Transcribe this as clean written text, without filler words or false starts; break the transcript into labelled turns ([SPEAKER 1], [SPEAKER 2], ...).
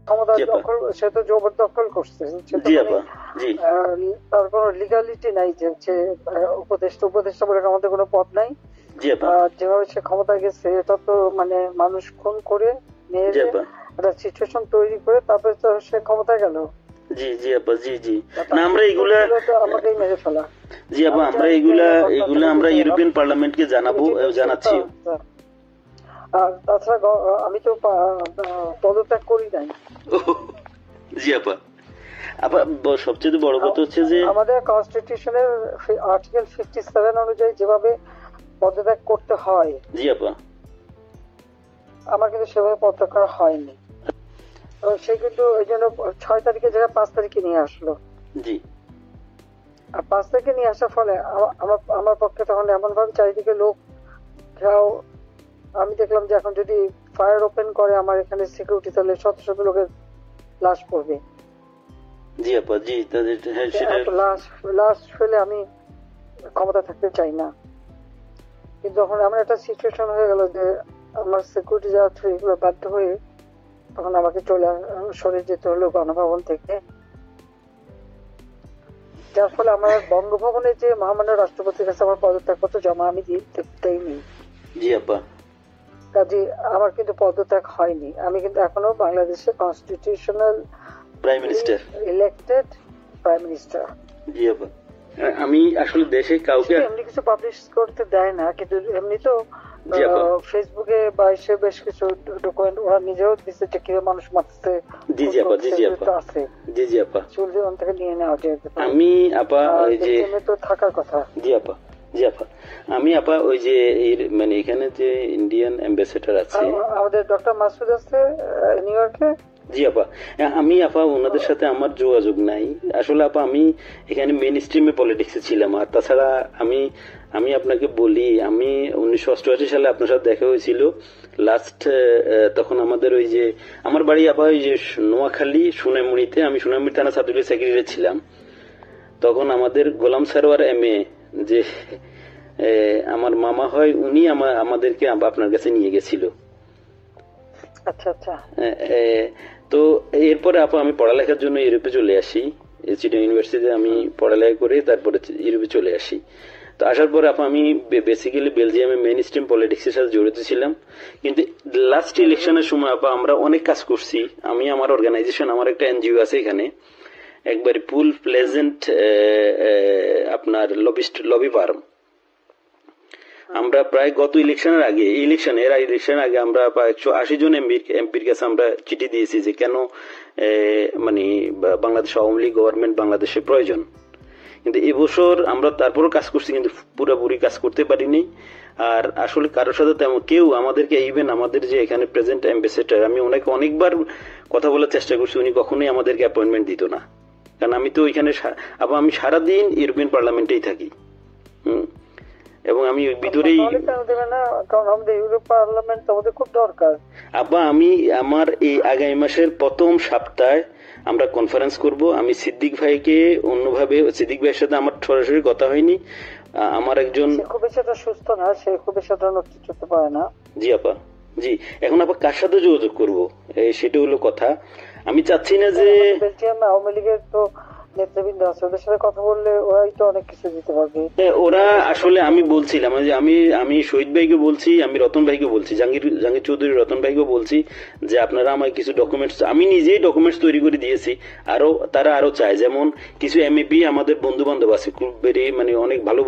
[SPEAKER 1] ক্ষমতা দখল, সে তো জবরদখল করছে, তার কোনো লিগালিটি নাই যে উপদেষ্টা বলে আমাদের কোনো পদ নাই। যেভাবে সে ক্ষমতা গেছে এটা তো মানে মানুষ খুন করে মেরে একটা সিচুয়েশন তৈরি করে তারপরে তো সে ক্ষমতায় গেল।
[SPEAKER 2] জি জি আপা, জি জি। না আমরা এগুলা
[SPEAKER 1] আমাকেই মেরে ফেলা।
[SPEAKER 2] জি আপা, আমরা এগুলা আমরা ইউরোপিয়ান পার্লামেন্টকে জানাবো, জানাচ্ছি।
[SPEAKER 1] আর তাছাড়া আমি তো পদত্যাগ করি নাই।
[SPEAKER 2] জি আপা। আপা সবচেয়ে বড় কথা হচ্ছে যে
[SPEAKER 1] আমাদের কনস্টিটিউশনের আর্টিকেল 57 অনুযায়ী যেভাবে পদত্যাগ করতে হয়,
[SPEAKER 2] জি আপা,
[SPEAKER 1] আমার কিন্তু সেভাবে পদত্যাগ করা হয়নি। সে কিন্তু ওই জন্য 6 তারিখে জায়গায় 5 তারিখে নিয়ে আসলো।
[SPEAKER 2] জি।
[SPEAKER 1] আর 5 তারিখে নিয়ে আসার ফলে আমার পক্ষে তখন এমন ভাবে চারিদিকে লোক, আমি দেখলাম যে এখন যদি ফায়ার ওপেন করে আমার এখানে সিকিউরিটি, তাহলে শত শত লোকের লাশ পড়বে।
[SPEAKER 2] জি আপা, জি।
[SPEAKER 1] লাশ ফেলে আমি ক্ষমতা থাকতে চাই না। কিন্তু যখন এমন একটা সিচুয়েশন হয়ে গেল যে আমার সিকিউরিটি যাওয়া এগুলো বাধ্য হয়ে তখন আমাকে সরে যেতে হলো গণভবন থেকে, যার ফলে আমার বঙ্গভবনে যে মহামান্য রাষ্ট্রপতির কাছে আমার পদত্যাগপত্র জমা আমি দেইনি।
[SPEAKER 2] জি আপা।
[SPEAKER 1] কাজে আমার কিন্তু পদত্যাগ হয়নি। আমি কিন্তু এখনো বাংলাদেশের constitutional
[SPEAKER 2] prime minister,
[SPEAKER 1] elected prime minister.
[SPEAKER 2] জি আপা। আমি আসলে দেশে কাউকে
[SPEAKER 1] এমনি কিছু পাবলিশ করতে দেয় না, কিন্তু এমনি তো ফেসবুকে বা এসে বেশ কিছু ডকুমেন্ট ওরা নিজেও দিচ্ছে যে কিভাবে মানুষ মারছে।
[SPEAKER 2] জি জি আপা, জি জি আপা,
[SPEAKER 1] আছে।
[SPEAKER 2] জি জি আপা।
[SPEAKER 1] চুল জীবন থেকে নিয়ে নেওয়া যায়।
[SPEAKER 2] আমি আপা ওই যে
[SPEAKER 1] তো থাকার কথা।
[SPEAKER 2] জি আপা, জি আপা। আমি আপা ওই যে মানে এখানে যে ইন্ডিয়ান অ্যাম্বাসেডর আছে
[SPEAKER 1] আমাদের ডক্টর মাসুদ আছে নিউ ইয়র্কে।
[SPEAKER 2] জি আপা। আমি আপা ওনাদের সাথে আমার যোগাযোগ নাই আসলে আপা। আমি এখানে মেইন স্ট্রিমে পলিটিক্সে ছিলাম। আর তাছাড়া আমি আপনাকে বলি, আমি 1988 সালে আপনার সাথে দেখা হয়েছিল লাস্ট। তখন আমাদের ওই যে আমার বাড়ি আপা ওই যে নোয়াখালী সোনাইমুড়িতে, আমি সোনাইমুড়ি থানা সাবডিভিশন সেক্রেটারি ছিলাম। তখন আমাদের গোলাম সারোয়ার এমএ যে আমার মামা হয়, উনি আমাদেরকে আপনার কাছে নিয়ে গেছিল।
[SPEAKER 1] আচ্ছা আচ্ছা।
[SPEAKER 2] তো এরপরে আপা আমি পড়ালেখার জন্য ইউরোপে চলে আসি। চিটাগং ইউনিভার্সিটিতে আমি পড়ালেখা করে তারপরে ইউরোপে চলে আসি। তো আসার পরে আপা আমি বেসিক্যালি বেলজিয়ামে মেইন স্ট্রিম পলিটিক্সের সাথে জড়িত ছিলাম। কিন্তু লাস্ট ইলেকশনের সময় আপা আমরা অনেক কাজ করছি। আমি আমার অর্গানাইজেশন, আমার একটা এনজিও আছে এখানে, একবারে ফুল প্লেজেন্ট আপনার লবি ফার্ম। আমরা প্রায় গত ইলেকশনের আগে আমরা প্রায় 180 জন এমপির কাছে আমরা চিঠি দিয়েছি যে কেন মানে বাংলাদেশ আওয়ামী লীগ গভর্নমেন্ট বাংলাদেশে প্রয়োজন। কিন্তু এবছর আমরা তারপরও কাজ করছি, কিন্তু পুরোপুরি কাজ করতে পারিনি। আর আসলে কারোর সাথে তেমন কেউ আমাদেরকে, ইভেন আমাদের যে এখানে প্রেজেন্ট অ্যাম্বাসেডর, আমি অনেকবার কথা বলার চেষ্টা করছি, উনি কখনোই আমাদেরকে অ্যাপয়েন্টমেন্ট দিত না। কারণ আমি তো ওইখানে আমি সারাদিন ইউরোপিয়ান পার্লামেন্টেই থাকি। এবং আমি ভিতরেই,
[SPEAKER 1] কারণ আমাদের ইউরোপ পার্লামেন্ট আমাদের খুব দরকার।
[SPEAKER 2] আব্বা আমি আমার এই আগামী মাসের প্রথম সপ্তাহে আমরা কনফারেন্স করব। আমি সিদ্দিক ভাইকে অন্যভাবে, সিদ্দিক ভাইয়ের সাথে আমার সরাসরি কথা হয়নি। আমার একজন
[SPEAKER 1] খুব বেশি সুস্থ না, সে খুব বেশি নড়তে চড়তে পারে না।
[SPEAKER 2] জি আপা, জি। এখন আপা কার সাথে যোগাযোগ করব সেটা হলো কথা। আমি চাচ্ছি না যে
[SPEAKER 1] বেলজিয়াম আওয়ামী লীগের তো নেতৃবৃন্দ আছে, ওদের সাথে কথা বললে ওরাই তো অনেক কিছু দিতে পারবে।
[SPEAKER 2] ওরা আসলে আমি বলছিলাম যে আমি শহীদ ভাইকে বলছি, আমি রতন ভাইকে বলছি, জাহাঙ্গীর চৌধুরী রতন ভাইকে বলছি যে আপনারা আমায় কিছু ডকুমেন্টস, আমি নিজেই ডকুমেন্টস তৈরি করে দিয়েছি। তারা আরো চায়, যেমন কিছু এমএপি আমাদের বন্ধু বান্ধব আছে, খুব মানে অনেক ভালো